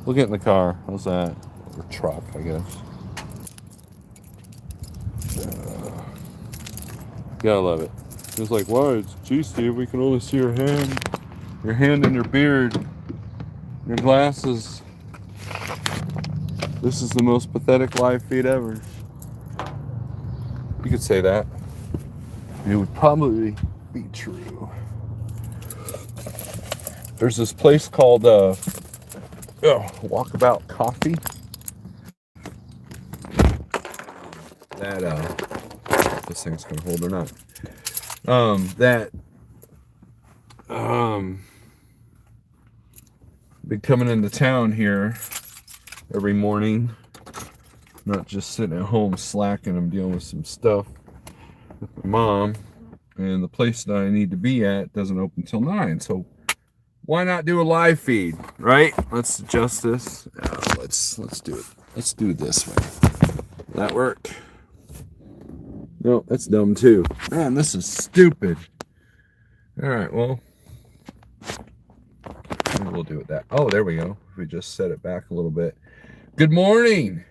We'll get in the car. How's that? Or truck, I guess. Gotta love it. It's like, why? Gee, Steve, we can only see your hand and your beard, your glasses. This is the most pathetic live feed ever. You could say that. It would probably be true. There's this place called Walkabout Coffee. That this thing's gonna hold or not. Been coming into town here every morning. Not just sitting at home slacking. I'm dealing with some stuff with my mom, and the place that I need to be at doesn't open till 9. So why not do a live feed, right? Let's adjust this. Let's do it. Let's do it this way. Will that work? No, that's dumb too. Man, this is stupid. All right, well, maybe we'll do it that. Oh, there we go. We just set it back a little bit. Good morning.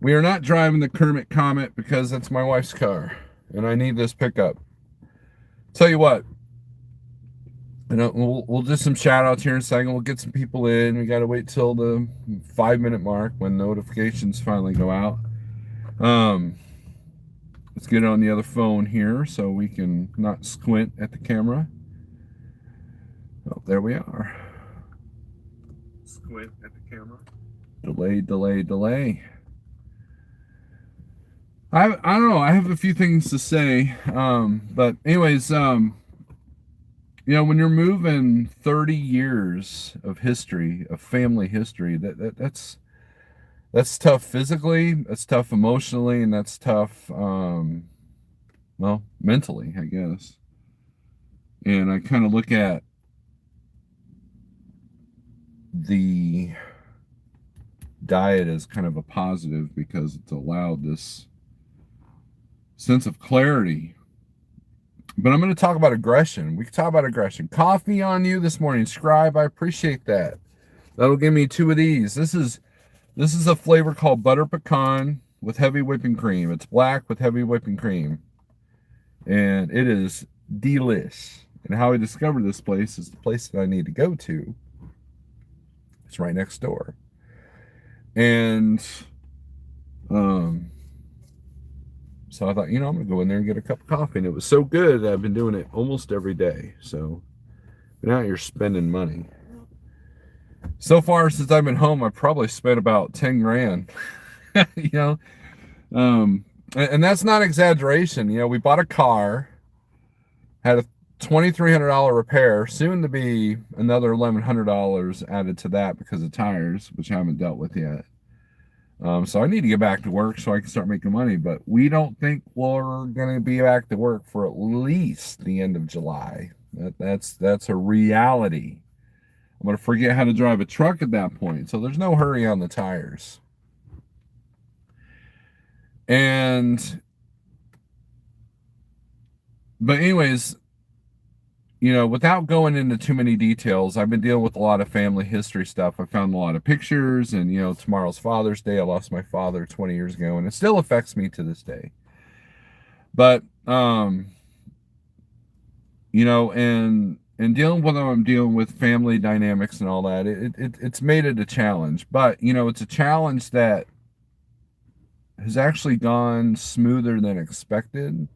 We are not driving the Kermit Comet because that's my wife's car, and I need this pickup. Tell you what, we'll do some shout outs here in a second. We'll get some people in. We got to wait till the 5-minute mark when notifications finally go out. Let's get it on the other phone here so we can not squint at the camera. Oh, there we are. Squint at the camera. Delay. I don't know. I have a few things to say. But anyways, when you're moving 30 years of history, of family history, that's tough physically, that's tough emotionally, and that's tough, mentally, I guess. And I kind of look at the diet as kind of a positive because it's allowed this sense of clarity. But I'm going to talk about aggression. We can talk about aggression. Coffee on you this morning, Scribe. I appreciate that. That'll give me 2 of these. This is a flavor called butter pecan with heavy whipping cream. It's black with heavy whipping cream. And it is delish. And how I discovered this place is the place that I need to go to. It's right next door. And so I thought, I'm going to go in there and get a cup of coffee. And it was so good that I've been doing it almost every day. So now you're spending money. So far, since I've been home, I've probably spent about 10 grand. And that's not exaggeration. We bought a car, had a $2,300 repair, soon to be another $1,100 added to that because of tires, which I haven't dealt with yet. So I need to get back to work so I can start making money, but we don't think we're going to be back to work for at least the end of July. That's a reality. I'm going to forget how to drive a truck at that point, so there's no hurry on the tires. But anyways, without going into too many details, I've been dealing with a lot of family history stuff. I found a lot of pictures, and tomorrow's Father's Day. I lost my father 20 years ago, and it still affects me to this day. But and dealing with them, I'm dealing with family dynamics and all that. It's made it a challenge, but it's a challenge that has actually gone smoother than expected.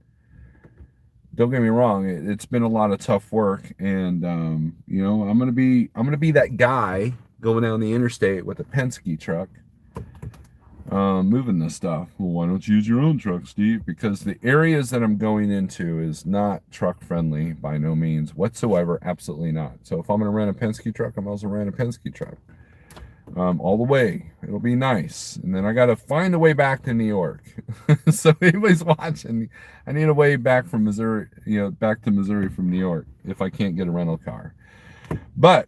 Don't get me wrong; it's been a lot of tough work, and I'm gonna be that guy going down the interstate with a Penske truck, moving this stuff. Well, why don't you use your own truck, Steve? Because the areas that I'm going into is not truck friendly by no means whatsoever. Absolutely not. So if I'm gonna rent a Penske truck, I'm also rent a Penske truck. All the way. It'll be nice. And then I got to find a way back to New York. So anybody's watching, I need a way back from Missouri, back to Missouri from New York if I can't get a rental car. But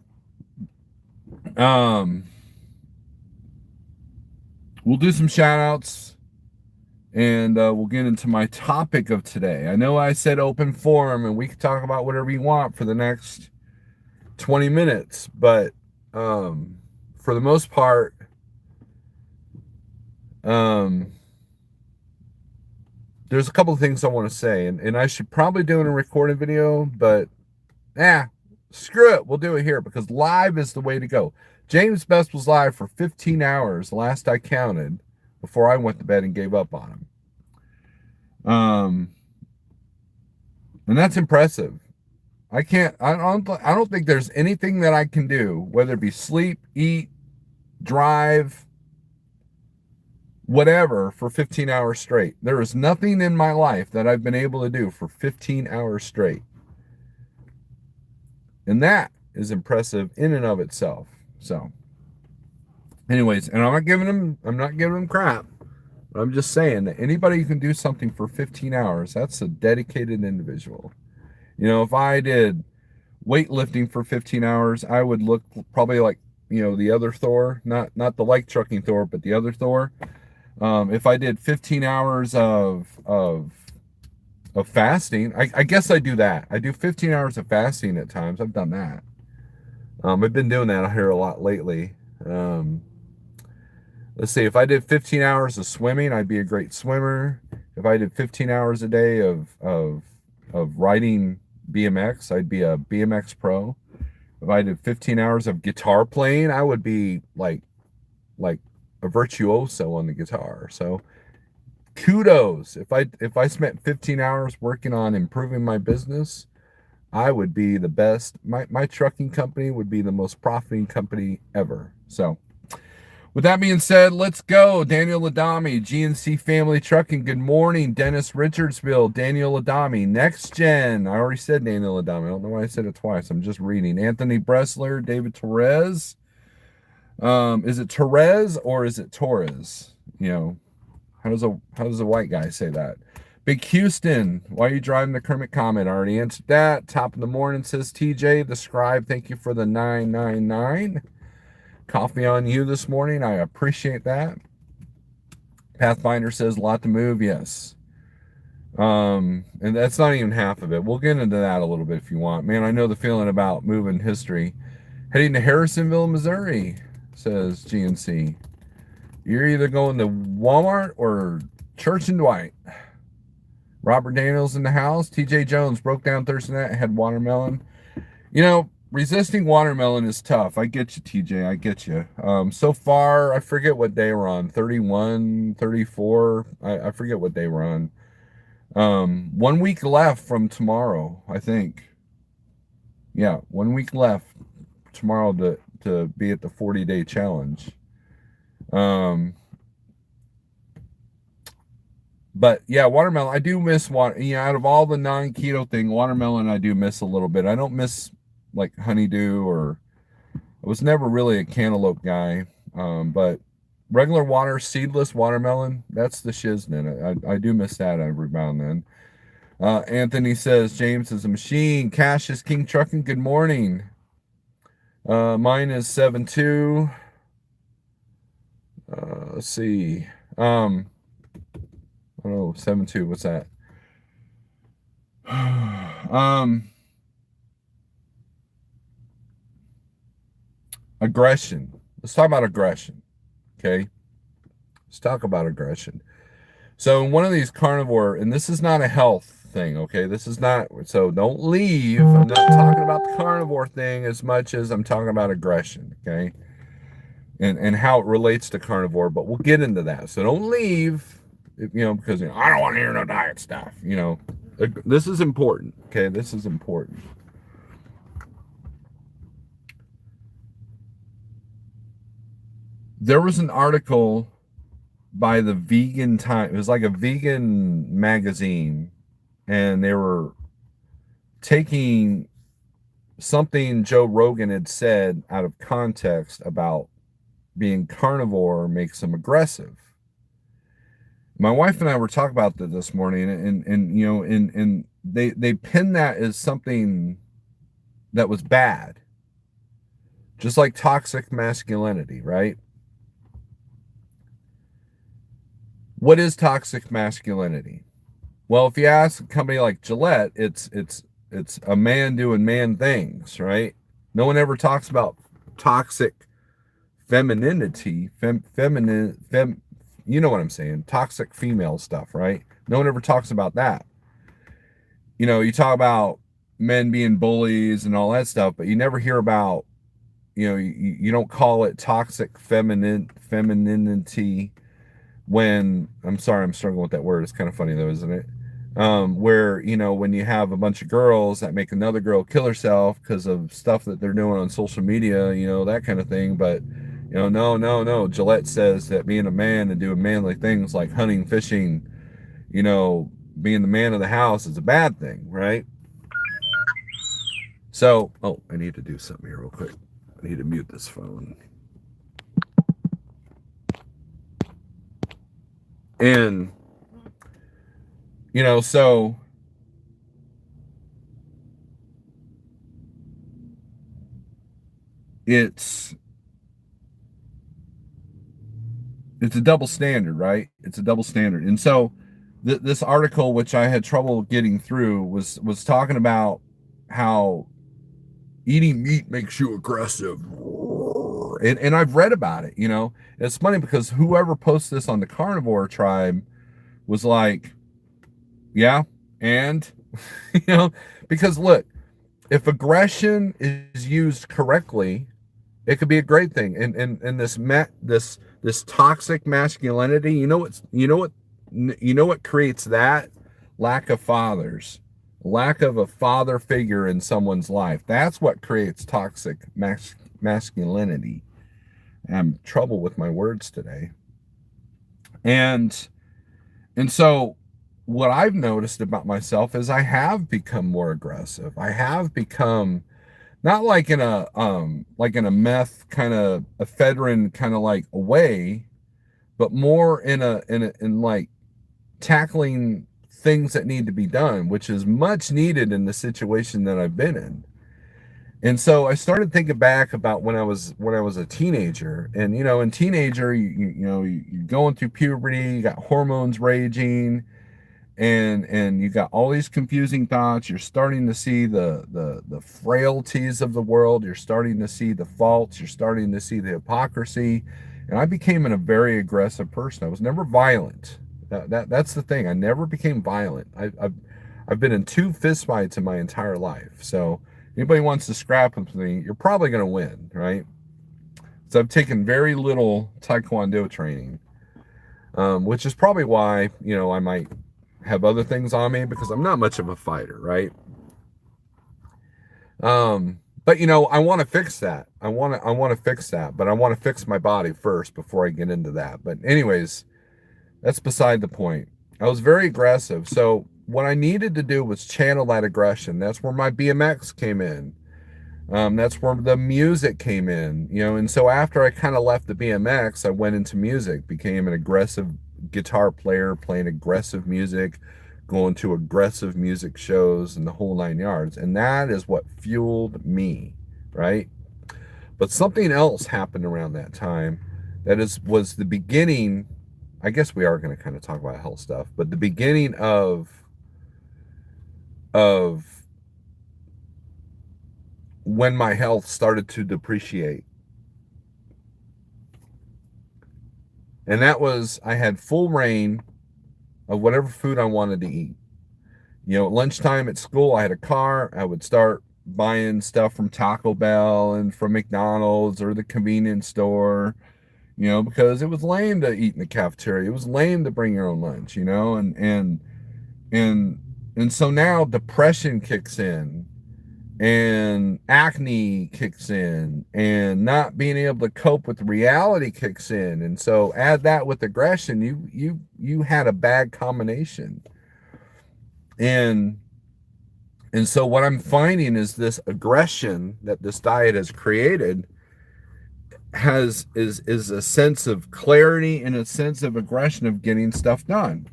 we'll do some shout outs and we'll get into my topic of today. I know I said open forum and we can talk about whatever you want for the next 20 minutes, but For the most part, there's a couple of things I want to say, and I should probably do it in a recorded video, but screw it. We'll do it here because live is the way to go. James Best was live for 15 hours, last I counted, before I went to bed and gave up on him. And that's impressive. I don't think there's anything that I can do, whether it be sleep, eat, drive, whatever, for 15 hours straight. There is nothing in my life that I've been able to do for 15 hours straight. And that is impressive in and of itself. So, anyways, and I'm not giving them crap. But I'm just saying that anybody who can do something for 15 hours, that's a dedicated individual. You know, if I did weightlifting for 15 hours, I would look probably like, you know, the other Thor, not the like trucking Thor, but the other Thor. If I did 15 hours of fasting, I guess I do that. I do 15 hours of fasting at times. I've done that. I've been doing that here a lot lately. Let's see, if I did 15 hours of swimming, I'd be a great swimmer. If I did 15 hours a day of riding BMX, I'd be a BMX pro. If I did 15 hours of guitar playing, I would be like a virtuoso on the guitar. So kudos. If I spent 15 hours working on improving my business, I would be the best. My trucking company would be the most profiting company ever. So with that being said, let's go. Daniel Adami, GNC Family Trucking. Good morning. Dennis Richardsville, Daniel Adami. Next Gen. I already said Daniel Adami. I don't know why I said it twice. I'm just reading. Anthony Bressler, David Torres. Is it Torres or is it Torres? You know, how does a white guy say that? Big Houston, why are you driving the Kermit Comet? I already answered that. Top of the morning, says TJ, the scribe. Thank you for the 999. Coffee on you this morning. I appreciate that. Pathfinder says, lot to move. Yes. And that's not even half of it. We'll get into that a little bit if you want. Man, I know the feeling about moving history. Heading to Harrisonville, Missouri, says GNC. You're either going to Walmart or Church and Dwight. Robert Daniels in the house. TJ Jones broke down Thursday night, had watermelon. You know, resisting watermelon is tough. I get you, TJ. I get you. So far, I forget what day we're on. 31, 34. I forget what day we're on. 1 week left from tomorrow, I think. Yeah, 1 week left tomorrow to be at the 40-day challenge. But yeah, watermelon. I do miss water. You know, out of all the non-keto thing, watermelon I do miss a little bit. I don't miss like honeydew, or I was never really a cantaloupe guy. But regular water, seedless watermelon, that's the shiznit. I do miss that every now and then. Anthony says James is a machine. Cash is King Trucking. Good morning. Mine is 7-2. Let's see. Oh, 7-2. What's that? Aggression. Let's talk about aggression. Okay. Let's talk about aggression. So in one of these carnivore, and this is not a health thing, okay? This is not, so don't leave. I'm not talking about the carnivore thing as much as I'm talking about aggression, okay? And how it relates to carnivore, but we'll get into that. So don't leave, you know, because you know, I don't want to hear no diet stuff, you know. This is important, okay? This is important. There was an article by the Vegan Time. It was like a vegan magazine, and they were taking something Joe Rogan had said out of context about being carnivore makes them aggressive. My wife and I were talking about that this morning, and you know, and they pinned that as something that was bad, just like toxic masculinity, right? What is toxic masculinity? Well, if you ask a company like Gillette, it's a man doing man things, right? No one ever talks about toxic femininity, you know what I'm saying, toxic female stuff, right? No one ever talks about that. You know, you talk about men being bullies and all that stuff, but you never hear about, you know, you don't call it toxic femininity when, I'm sorry, I'm struggling with that word. It's kind of funny though, isn't it? Where, you know, when you have a bunch of girls that make another girl kill herself because of stuff that they're doing on social media, you know, that kind of thing. But, you know, no. Gillette says that being a man and doing manly things like hunting, fishing, you know, being the man of the house is a bad thing, right? So, oh, I need to do something here real quick. I need to mute this phone. And, you know, so it's a double standard, right? It's a double standard. And so this article, which I had trouble getting through, was talking about how eating meat makes you aggressive. And I've read about it, you know. It's funny because whoever posted this on the carnivore tribe was like, yeah, and you know, because look, if aggression is used correctly, it could be a great thing. And this toxic masculinity, you know what creates that? Lack of fathers. Lack of a father figure in someone's life. That's what creates toxic masculinity. I'm in trouble with my words today. And so what I've noticed about myself is I have become more aggressive. I have become not like in a meth kind of ephedrine kind of like a way, but more in like tackling things that need to be done, which is much needed in the situation that I've been in. And so I started thinking back about when I was a teenager, and you know, in teenager, you know, you're going through puberty, you got hormones raging, and you got all these confusing thoughts. You're starting to see the frailties of the world. You're starting to see the faults. You're starting to see the hypocrisy. And I became a very aggressive person. I was never violent. That's the thing. I never became violent. I've been in 2 fistfights in my entire life. So anybody wants to scrap with me, you're probably going to win, right? So I've taken very little Taekwondo training, which is probably why, you know, I might have other things on me because I'm not much of a fighter, right? But you know, I want to fix that. I want to fix that, but I want to fix my body first before I get into that. But anyways, that's beside the point. I was very aggressive. So what I needed to do was channel that aggression. That's where my BMX came in. That's where the music came in, you know. And so after I kind of left the BMX, I went into music, became an aggressive guitar player, playing aggressive music, going to aggressive music shows and the whole 9 yards. And that is what fueled me, right? But something else happened around that time was the beginning. I guess we are going to kind of talk about health stuff, but the beginning of when my health started to depreciate. And that was, I had full reign of whatever food I wanted to eat. You know, at lunchtime at school, I had a car. I would start buying stuff from Taco Bell and from McDonald's or the convenience store, you know, because it was lame to eat in the cafeteria. It was lame to bring your own lunch, you know, and so now depression kicks in and acne kicks in and not being able to cope with reality kicks in. And so add that with aggression, you had a bad combination. And so what I'm finding is this aggression that this diet has created is a sense of clarity and a sense of aggression of getting stuff done.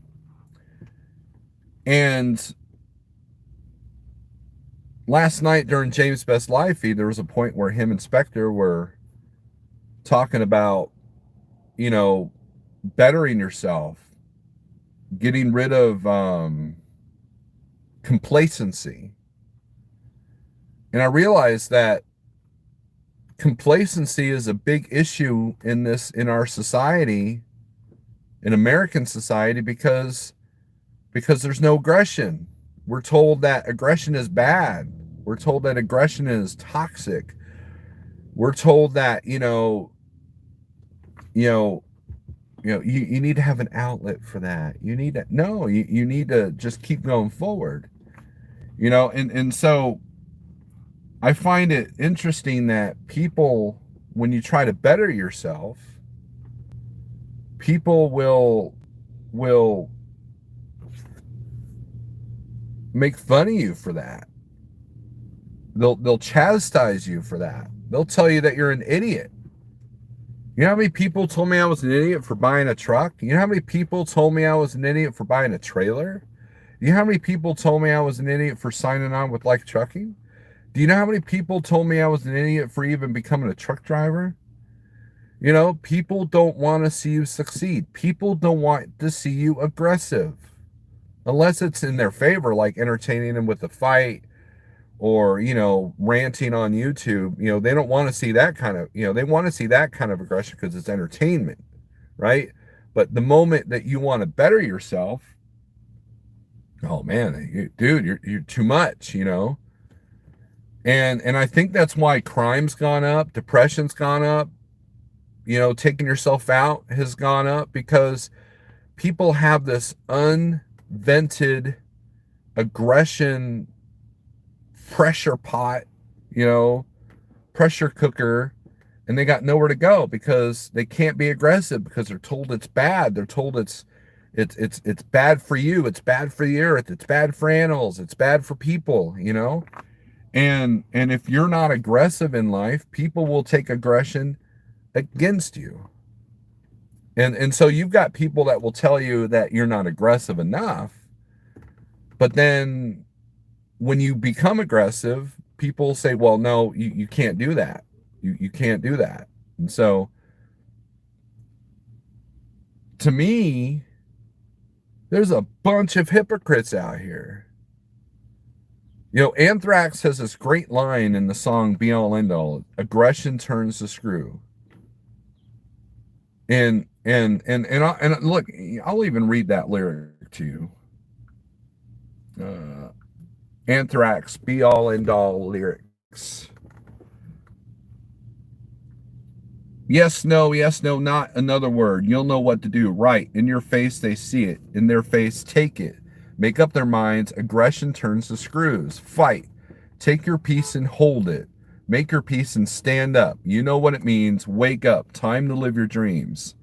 And last night during James' Best Live feed, there was a point where him and Spectre were talking about, you know, bettering yourself, getting rid of complacency. And I realized that complacency is a big issue in our society, in American society, because there's no aggression. We're told that aggression is bad. We're told that aggression is toxic. We're told that, you know, you need to have an outlet for that. You need to, no, you need to just keep going forward, and so I find it interesting that people, when you try to better yourself, people will make fun of you for that. They'll chastise you for that. They'll tell you that you're an idiot. You know how many people told me I was an idiot for buying a truck? You know how many people told me I was an idiot for buying a trailer? You know how many people told me I was an idiot for signing on with Like Trucking? Do you know how many people told me I was an idiot for even becoming a truck driver? People don't want to see you succeed. People don't want to see you aggressive. Unless it's in their favor, like entertaining them with a fight or, ranting on YouTube. They don't want to see that kind of, they want to see that kind of aggression because it's entertainment, right? But the moment that you want to better yourself, oh man, dude, you're too much, And I think that's why crime's gone up, depression's gone up, taking yourself out has gone up, because people have this unvented aggression pressure pot, pressure cooker, and they got nowhere to go because they can't be aggressive because they're told it's bad. They're told it's bad for you, it's bad for the earth, it's bad for animals, it's bad for people, And if you're not aggressive in life, people will take aggression against you. And so you've got people that will tell you that you're not aggressive enough, but then when you become aggressive, people say, well, no, you can't do that. You can't do that. And so to me, there's a bunch of hypocrites out here. Anthrax has this great line in the song Be All End All, aggression turns the screw. And look, I'll even read that lyric to you. Anthrax, Be All End All lyrics. Yes, no, not another word. You'll know what to do. Right. In your face, they see it. In their face, take it. Make up their minds. Aggression turns the screws. Fight. Take your peace and hold it. Make your peace and stand up. You know what it means. Wake up. Time to live your dreams.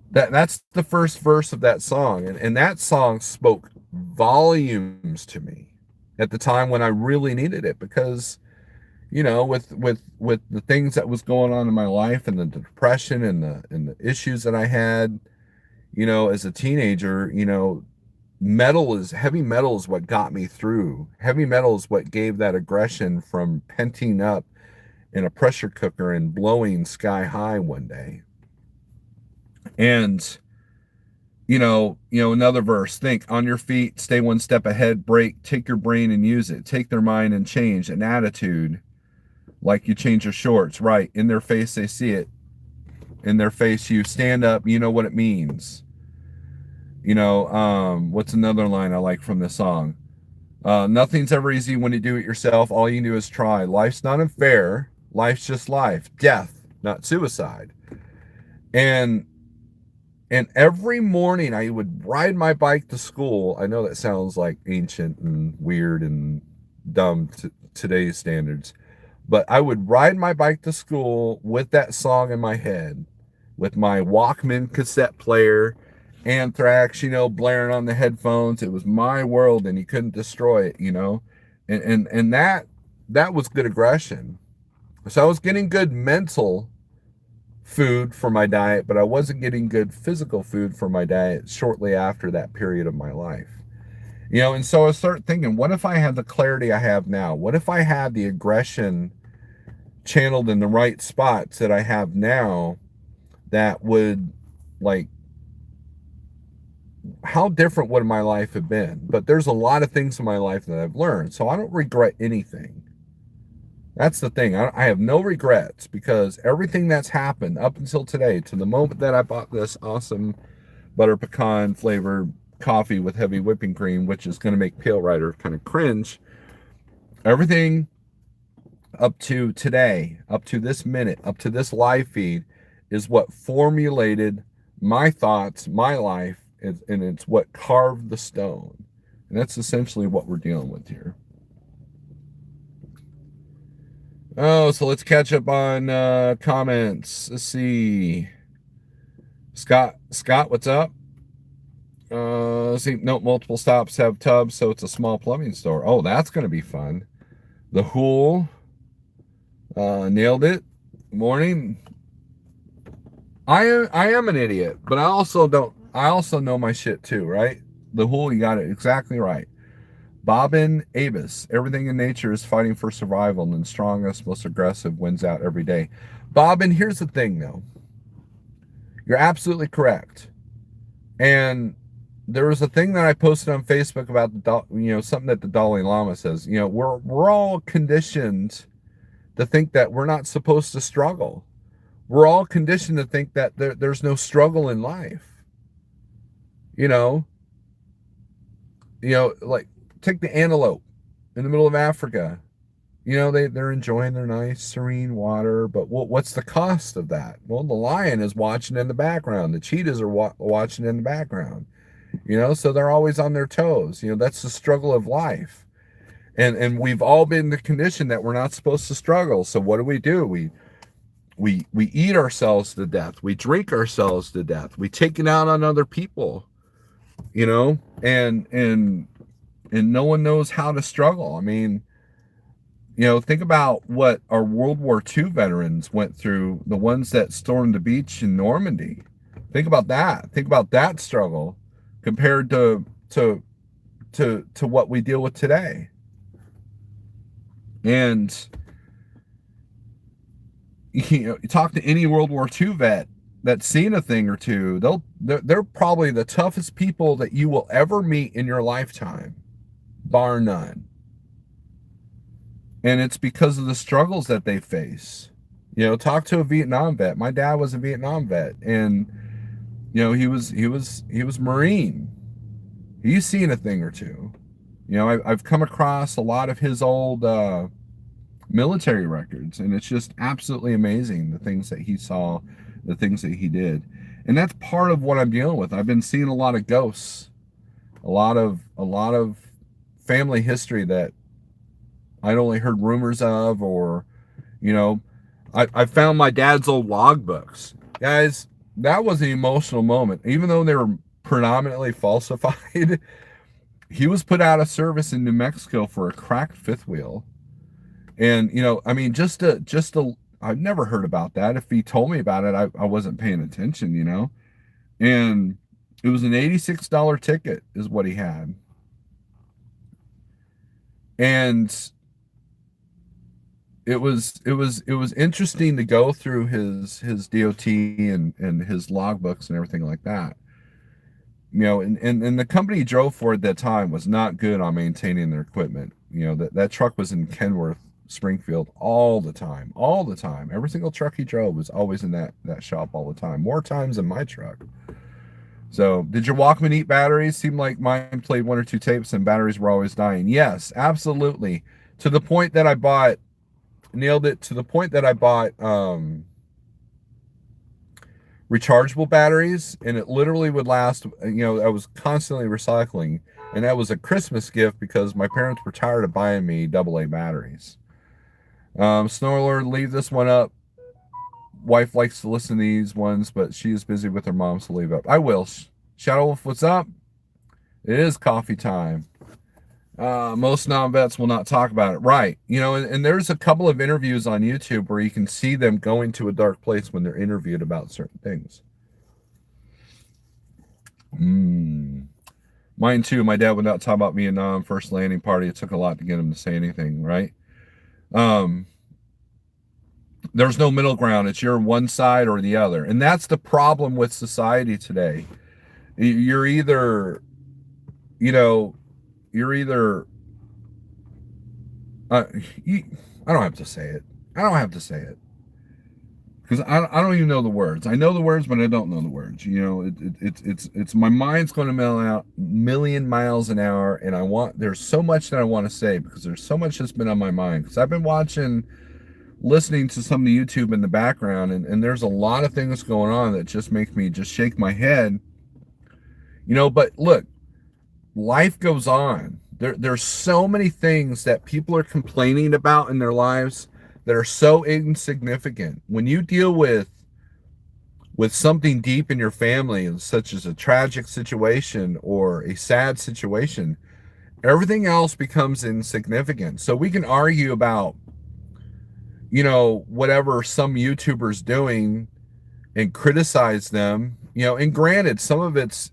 That's the first verse of that song. And that song spoke volumes to me at the time when I really needed it, because with the things that was going on in my life and the depression and the issues that I had, as a teenager, heavy metal is what got me through. Heavy metal is what gave that aggression from penting up in a pressure cooker and blowing sky high one day. And another verse, think on your feet, stay one step ahead, break, take your brain and use it, take their mind and change an attitude. Like you change your shorts, right? In their face, they see it. In their face, you stand up. You know what it means. What's another line I like from this song? Nothing's ever easy when you do it yourself. All you can do is try. Life's not unfair. Life's just life. Death, not suicide. And every morning I would ride my bike to school. I know that sounds like ancient and weird and dumb to today's standards, but I would ride my bike to school with that song in my head, with my Walkman cassette player, Anthrax, blaring on the headphones. It was my world and you couldn't destroy it, and that was good aggression. So I was getting good mental food for my diet, but I wasn't getting good physical food for my diet shortly after that period of my life. And so I started thinking, what if I had the clarity I have now? What if I had the aggression channeled in the right spots that I have now, that would, like, how different would my life have been? But there's a lot of things in my life that I've learned, so I don't regret anything. That's the thing. I have no regrets because everything that's happened up until today, to the moment that I bought this awesome butter pecan flavored coffee with heavy whipping cream, which is going to make Pale Rider kind of cringe, everything up to today, up to this minute, up to this live feed is what formulated my thoughts, my life, and it's what carved the stone. And that's essentially what we're dealing with here. Oh, so let's catch up on comments. Let's see. Scott, what's up? Let's see. Nope, multiple stops have tubs, so it's a small plumbing store. Oh, that's going to be fun. The Hool nailed it. Morning. I am an idiot, but I also don't. I also know my shit too, right? The Hool, you got it exactly right. Bobbin Avis. Everything in nature is fighting for survival, and the strongest, most aggressive wins out every day. Bobbin, here's the thing, though. You're absolutely correct. And there was a thing that I posted on Facebook about something that the Dalai Lama says. We're all conditioned to think that we're not supposed to struggle. We're all conditioned to think that there's no struggle in life. You know, like take the antelope in the middle of Africa. They're enjoying their nice, serene water, but what's the cost of that? Well, the lion is watching in the background. The cheetahs are watching in the background. So they're always on their toes. That's the struggle of life. And we've all been the condition that we're not supposed to struggle. So what do? We eat ourselves to death. We drink ourselves to death. We take it out on other people. And no one knows how to struggle. I mean, think about what our World War II veterans went through, the ones that stormed the beach in Normandy. Think about that. Think about that struggle compared to what we deal with today. And you talk to any World War II vet that's seen a thing or two, they're probably the toughest people that you will ever meet in your lifetime, bar none. And it's because of the struggles that they face. Talk to a Vietnam vet. My dad was a Vietnam vet, and he was Marine. He's seen a thing or two. I've come across a lot of his old military records, and it's just absolutely amazing the things that he saw, the things that he did. And that's part of what I'm dealing with. I've been seeing a lot of ghosts, a lot of family history that I'd only heard rumors of, or I found my dad's old logbooks. Guys, that was an emotional moment. Even though they were predominantly falsified, he was put out of service in New Mexico for a cracked fifth wheel. And, I mean, I've never heard about that. If he told me about it, I wasn't paying attention, And it was an $86 ticket is what he had. And it was interesting to go through his DOT and his logbooks and everything like that. And the company he drove for at that time was not good on maintaining their equipment. That truck was in Kenworth, Springfield all the time. Every single truck he drove was always in that shop all the time, more times than my truck. So did your Walkman eat batteries? Seemed like mine played one or two tapes and batteries were always dying. Yes, absolutely. To the point that I bought, nailed it, to the point that I bought rechargeable batteries, and it literally would last. I was constantly recycling, and that was a Christmas gift because my parents were tired of buying me AA batteries. Snorelord, leave this one up. Wife likes to listen to these ones, but she is busy with her mom, so leave up. I will. Shadow Wolf, what's up? It is coffee time. Most non-vets will not talk about it. Right. And there's a couple of interviews on YouTube where you can see them going to a dark place when they're interviewed about certain things. Mine too. My dad would not talk about Vietnam, first landing party. It took a lot to get him to say anything, right? There's no middle ground. It's you're one side or the other. And that's the problem with society today. You're either, you're either I don't have to say it. I don't have to say it. Because I don't even know the words. I know the words, but I don't know the words. You know, it's my mind's going to mill out million miles an hour, and there's so much that I want to say because there's so much that's been on my mind. Because I've been listening to some of the YouTube in the background, and there's a lot of things going on that just make me just shake my head. You know, but look, life goes on. There's so many things that people are complaining about in their lives that are so insignificant. When you deal with something deep in your family, such as a tragic situation or a sad situation, everything else becomes insignificant. So we can argue about, you know, whatever some YouTubers doing and criticize them, you know, and granted, some of it's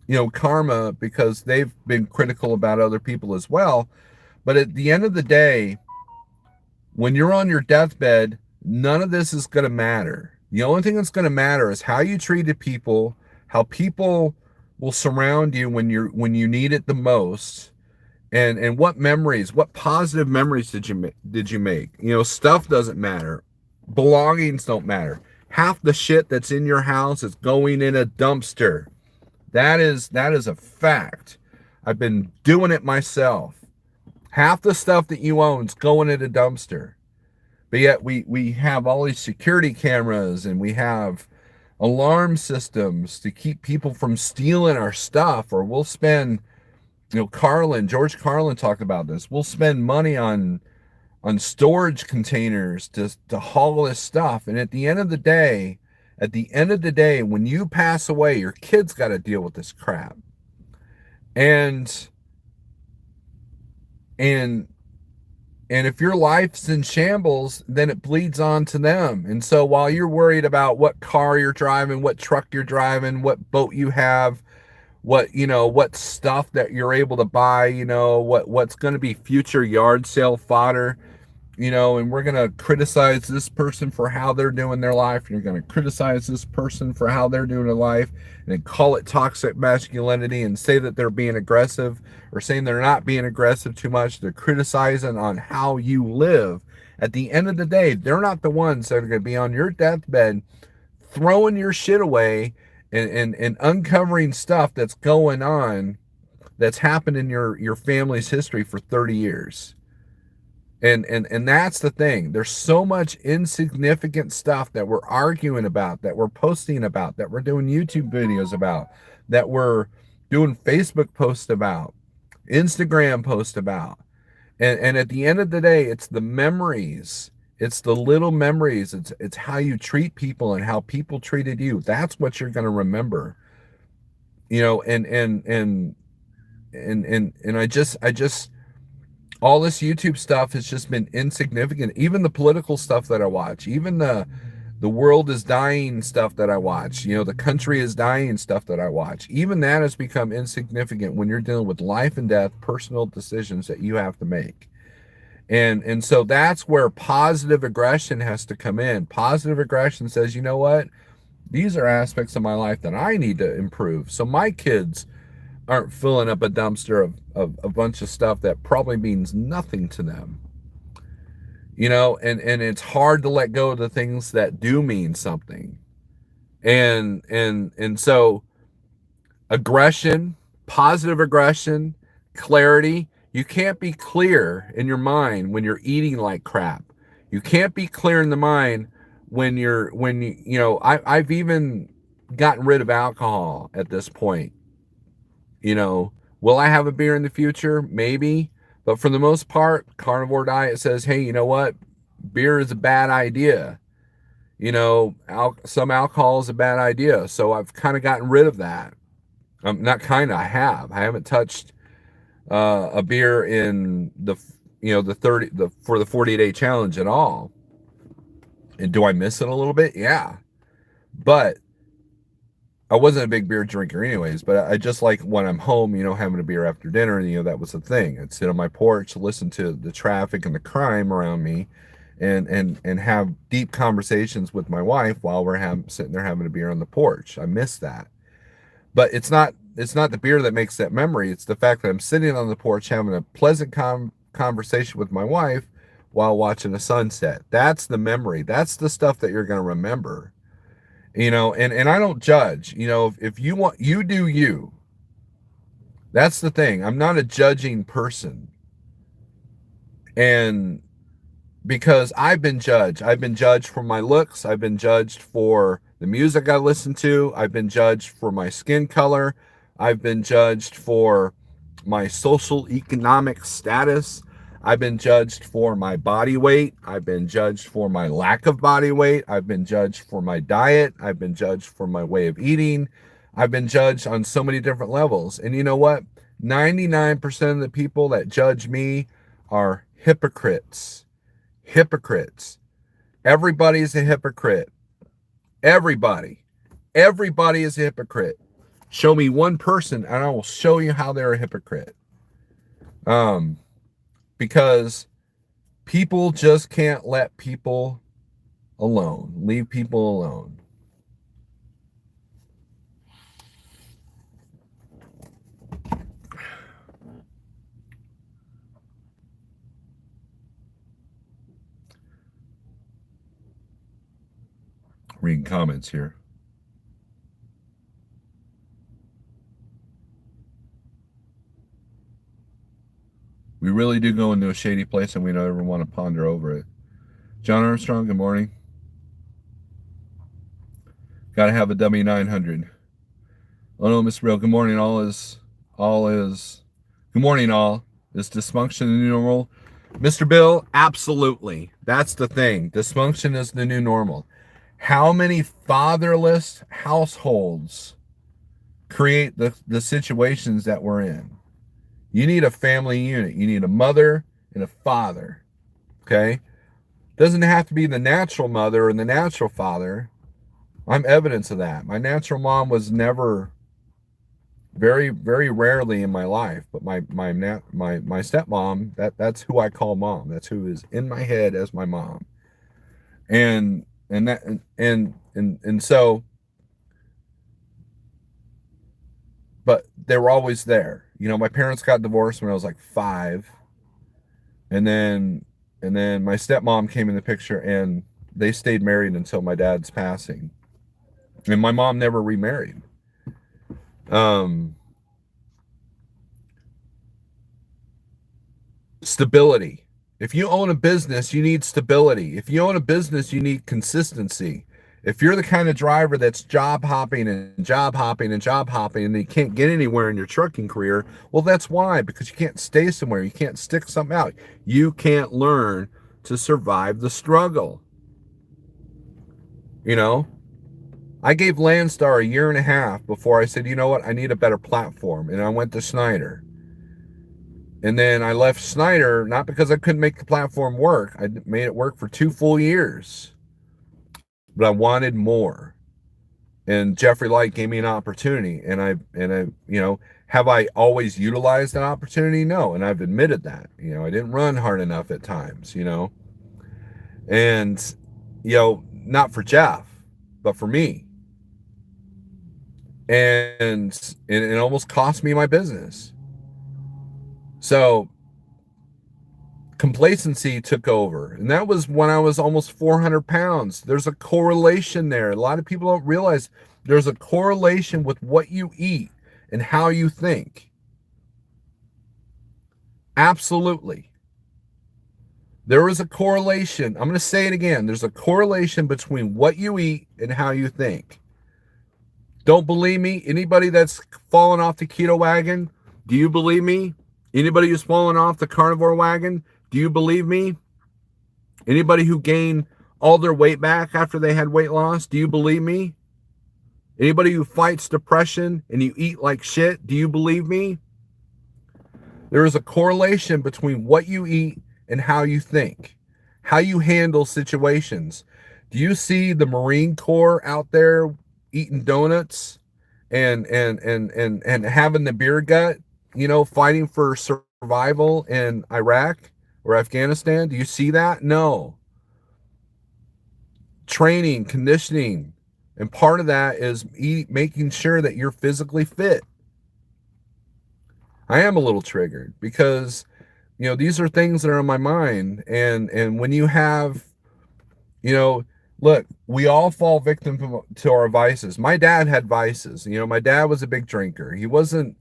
you know, karma because they've been critical about other people as well. But at the end of the day, when you're on your deathbed, none of this is going to matter. The only thing that's going to matter is how you treated people, how people will surround you when you need it the most, and what memories, what positive memories did you make? You know, stuff doesn't matter. Belongings don't matter. Half the shit that's in your house is going in a dumpster. That is a fact. I've been doing it myself. Half the stuff that you own is going in a dumpster. But yet we have all these security cameras and we have alarm systems to keep people from stealing our stuff. Or we'll spend, you know, George Carlin talked about this. We'll spend money on storage containers to haul this stuff. And at the end of the day, when you pass away, your kids got to deal with this crap. And and and if your life's in shambles, then it bleeds on to them. And so while you're worried about what car you're driving, what truck you're driving, what boat you have, what stuff that you're able to buy, what's going to be future yard sale fodder, and we're going to criticize this person for how they're doing their life, and you're going to criticize this person for how they're doing their life, and then call it toxic masculinity and say that they're being aggressive or saying they're not being aggressive too much. They're criticizing on how you live. At the end of the day, they're not the ones that are going to be on your deathbed throwing your shit away and uncovering stuff that's going on that's happened in your family's history for 30 years. And that's the thing. There's so much insignificant stuff that we're arguing about, that we're posting about, that we're doing YouTube videos about, that we're doing Facebook posts about, Instagram posts about. And at the end of the day, it's the memories. It's the little memories. It's how you treat people and how people treated you. That's what you're going to remember. And I just all this YouTube stuff has just been insignificant. Even the political stuff that I watch, even the world is dying stuff that I watch, the country is dying stuff that I watch, even that has become insignificant when you're dealing with life and death, personal decisions that you have to make. And so that's where positive aggression has to come in. Positive aggression says, you know what? These are aspects of my life that I need to improve. So my kids aren't filling up a dumpster of a bunch of stuff that probably means nothing to them. And it's hard to let go of the things that do mean something. And so aggression, positive aggression, clarity. You can't be clear in your mind when you're eating like crap. You can't be clear in the mind I've even gotten rid of alcohol at this point. Will I have a beer in the future? Maybe. But for the most part, carnivore diet says, hey, you know what? Beer is a bad idea. Some alcohol is a bad idea. So I've kind of gotten rid of that. Not kind of, I have. I haven't touched a beer in the 40-day challenge at all. And do I miss it a little bit? Yeah. But I wasn't a big beer drinker anyways, but I just like when I'm home, having a beer after dinner, that was the thing. I'd sit on my porch, listen to the traffic and the crime around me, and have deep conversations with my wife while we're sitting there having a beer on the porch. I miss that. But it's not the beer that makes that memory. It's the fact that I'm sitting on the porch having a pleasant conversation with my wife while watching a sunset. That's the memory. That's the stuff that you're going to remember. And I don't judge. If you want, you do you. That's the thing. I'm not a judging person. And because I've been judged. I've been judged for my looks. I've been judged for the music I listen to. I've been judged for my skin color. I've been judged for my social economic status. I've been judged for my body weight. I've been judged for my lack of body weight. I've been judged for my diet. I've been judged for my way of eating. I've been judged on so many different levels. And you know what? 99% of the people that judge me are hypocrites. Hypocrites. Everybody's a hypocrite. Everybody is a hypocrite. Show me one person and I will show you how they're a hypocrite. Because people just can't let people alone. Leave people alone. Reading comments here. We really do go into a shady place and we don't ever want to ponder over it. John Armstrong, good morning. Gotta have a W900. Oh no, Miss Real, good morning. All is, good morning all. Is dysfunction the new normal? Mr. Bill, absolutely. That's the thing. Dysfunction is the new normal. How many fatherless households create the situations that we're in? You need a family unit. You need a mother and a father. Okay? Doesn't have to be the natural mother and the natural father. I'm evidence of that. My natural mom was never, very, very rarely in my life, but my stepmom, that's who I call mom. That's who is in my head as my mom. And so, but they were always there. My parents got divorced when I was like 5. And then my stepmom came in the picture and they stayed married until my dad's passing. And my mom never remarried. Stability. If you own a business, you need stability. If you own a business, you need consistency. If you're the kind of driver that's job hopping and job hopping and job hopping and you can't get anywhere in your trucking career, well, that's why, because you can't stay somewhere. You can't stick something out. You can't learn to survive the struggle. I gave Landstar 1.5 years before I said, you know what, I need a better platform. And I went to Schneider. And then I left Schneider, not because I couldn't make the platform work. I made it work for 2 full years. But I wanted more. And Jeffrey Light gave me an opportunity. And I have I always utilized that opportunity? No. And I've admitted that. I didn't run hard enough at times, And, not for Jeff, but for me. And it almost cost me my business. So complacency took over. And that was when I was almost 400 pounds. There's a correlation there. A lot of people don't realize there's a correlation with what you eat and how you think. Absolutely. There is a correlation. I'm going to say it again. There's a correlation between what you eat and how you think. Don't believe me? Anybody that's fallen off the keto wagon, do you believe me? Anybody who's fallen off the carnivore wagon, do you believe me? Anybody who gained all their weight back after they had weight loss, do you believe me? Anybody who fights depression and you eat like shit, do you believe me? There is a correlation between what you eat and how you think, how you handle situations. Do you see the Marine Corps out there eating donuts and having the beer gut, fighting for survival in Iraq or Afghanistan? Do you see that? No. Training, conditioning, and part of that is making sure that you're physically fit. I am a little triggered because these are things that are in my mind. And when you have, look, we all fall victim to our vices. My dad had vices. My dad was a big drinker. He wasn't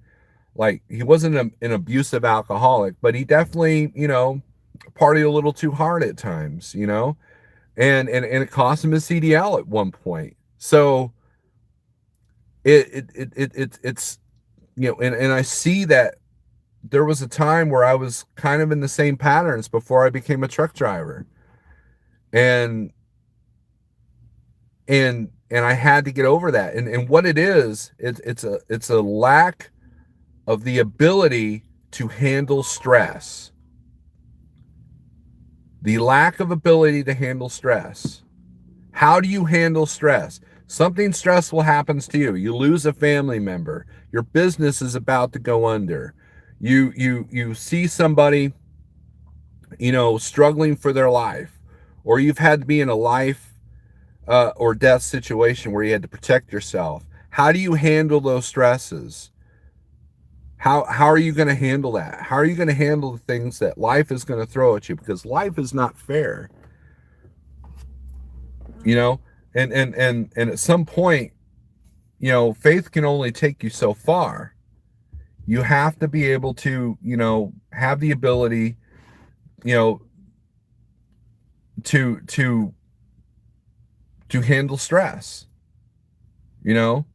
an abusive alcoholic, but he definitely, partied a little too hard at times, and it cost him his CDL at one point. So it's and I see that there was a time where I was kind of in the same patterns before I became a truck driver. And I had to get over that. And what it is, it's a lack of the ability to handle stress. The lack of ability to handle stress. How do you handle stress? Something stressful happens to you. You lose a family member. Your business is about to go under. You see somebody, struggling for their life, or you've had to be in a life or death situation where you had to protect yourself. How do you handle those stresses? How are you going to handle that? How are you going to handle the things that life is going to throw at you? Because life is not fair, you know. And at some point, faith can only take you so far. You have to be able to, have the ability, you know, to handle stress, you know.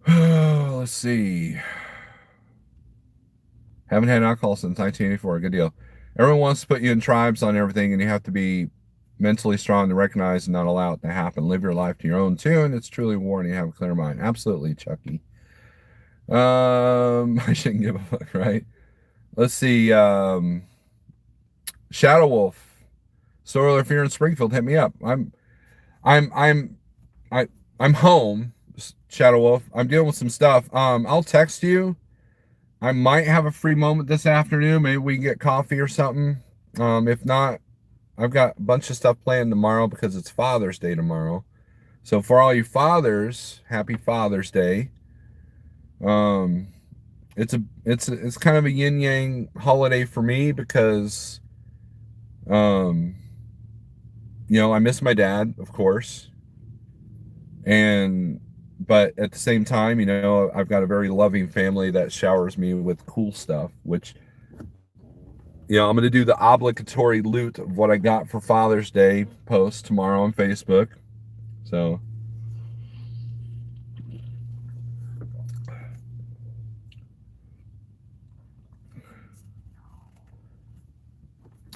Let's see. Haven't had alcohol since 1984. Good deal. Everyone wants to put you in tribes on everything, and you have to be mentally strong to recognize and not allow it to happen. Live your life to your own tune. It's truly war, and you have a clear mind. Absolutely, Chucky. I shouldn't give a fuck, right? Let's see. Shadow Wolf. Snorelord, if you're in Springfield, hit me up. I'm, I'm, I, I'm home. Shadow Wolf. I'm dealing with some stuff. I'll text you. I might have a free moment this afternoon. Maybe we can get coffee or something. If not, I've got a bunch of stuff planned tomorrow because it's Father's Day tomorrow. So for all you fathers, happy Father's Day. It's kind of a yin yang holiday for me because I miss my dad, of course. But at the same time, I've got a very loving family that showers me with cool stuff, which, I'm going to do the obligatory loot of what I got for Father's Day post tomorrow on Facebook. So,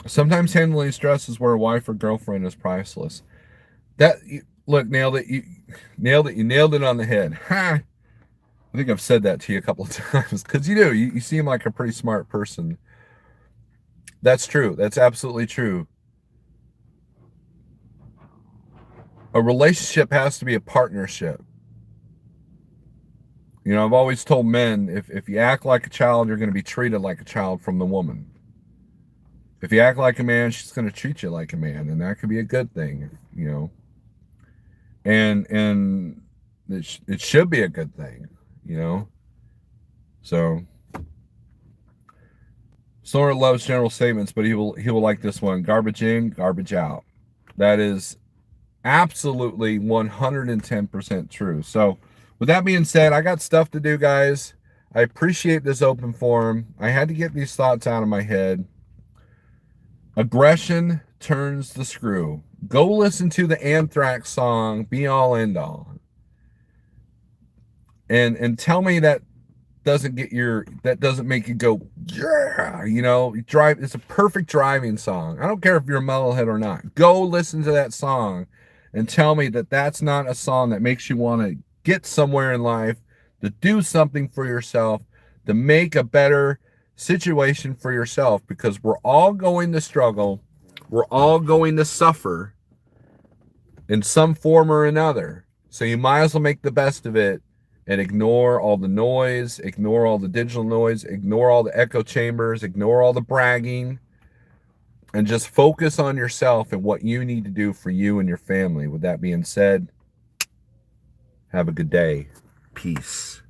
sometimes handling stress is where a wife or girlfriend is priceless. Look, nailed it. You nailed it. You nailed it on the head. Ha! I think I've said that to you a couple of times because you do. You seem like a pretty smart person. That's true. That's absolutely true. A relationship has to be a partnership. I've always told men if you act like a child, you're going to be treated like a child from the woman. If you act like a man, she's going to treat you like a man, and that could be a good thing. And it should be a good thing. So Sora loves general statements, but he will like this one: garbage in, garbage out. That is absolutely 110% true. So with that being said, I got stuff to do, guys. I appreciate this open forum. I had to get these thoughts out of my head. Aggression turns the screw. Go listen to the Anthrax song Be All End All. And tell me that doesn't make you go, yeah, drive. It's a perfect driving song. I don't care if you're a metalhead or not. Go listen to that song and tell me that that's not a song that makes you want to get somewhere in life, to do something for yourself, to make a better situation for yourself, because we're all going to struggle. We're all going to suffer in some form or another. So you might as well make the best of it and ignore all the noise, ignore all the digital noise, ignore all the echo chambers, ignore all the bragging, and just focus on yourself and what you need to do for you and your family. With that being said, Have a good day. Peace.